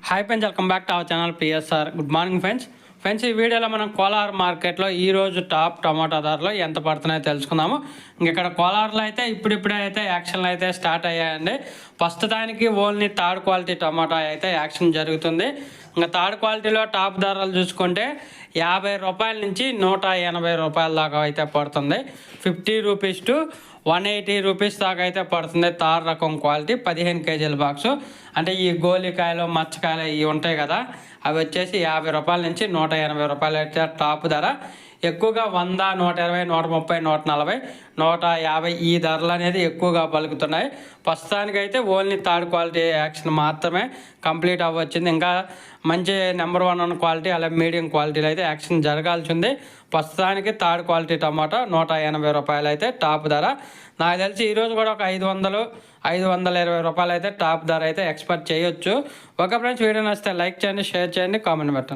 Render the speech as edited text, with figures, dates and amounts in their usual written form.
Hi friends, welcome back to our channel PSR. Good morning friends. ఈ వీడియోలో మనం కోలార్ మార్కెట్లో ఈరోజు టాప్ టమాటా ధరలు ఎంత పడుతున్నాయో తెలుసుకుందాము. ఇక్కడ కోలార్లో అయితే ఇప్పుడిప్పుడే అయితే యాక్షన్లు అయితే స్టార్ట్ అయ్యాయండి. ప్రస్తుతానికి ఓన్లీ థర్డ్ క్వాలిటీ టమాటా అయితే యాక్షన్ జరుగుతుంది. ఇంకా థర్డ్ క్వాలిటీలో టాప్ ధరలు చూసుకుంటే 50 రూపాయల నుంచి 180 రూపాయల దాకా అయితే పడుతుంది. 50 రూపీస్ టు 180 రూపీస్ దాకా అయితే పడుతుంది. తార్ రకం క్వాలిటీ 15 కేజీల బాక్సు. అంటే ఈ గోలికాయలు మచ్చకాయలు ఇవి ఉంటాయి కదా, అవి వచ్చేసి 50 రూపాయల నుంచి 180 రూపాయలు అయితే టాప్ ధర. ఎక్కువగా 100, 120, 130, 140, 150 ఈ ధరలు అనేది ఎక్కువగా పలుకుతున్నాయి. ప్రస్తుతానికైతే ఓన్లీ థర్డ్ క్వాలిటీ యాక్షన్ మాత్రమే కంప్లీట్ అవ్వచ్చింది. ఇంకా మంచి నెంబర్ 1 క్వాలిటీ అలాగే మీడియం క్వాలిటీలో అయితే యాక్షన్ జరగాల్సి ఉంది. ప్రస్తుతానికి థర్డ్ క్వాలిటీ టమాటా 180 రూపాయలు అయితే టాప్ ధర. నాకు తెలిసి ఈరోజు కూడా ఒక 500, 520 రూపాయలు అయితే టాప్ ధర అయితే ఎక్స్పెక్ట్ చేయొచ్చు. ఓకే ఫ్రెండ్స్, వీడియో నచ్చితే లైక్ చేయండి, షేర్ చేయండి, కామెంట్ పెట్టండి.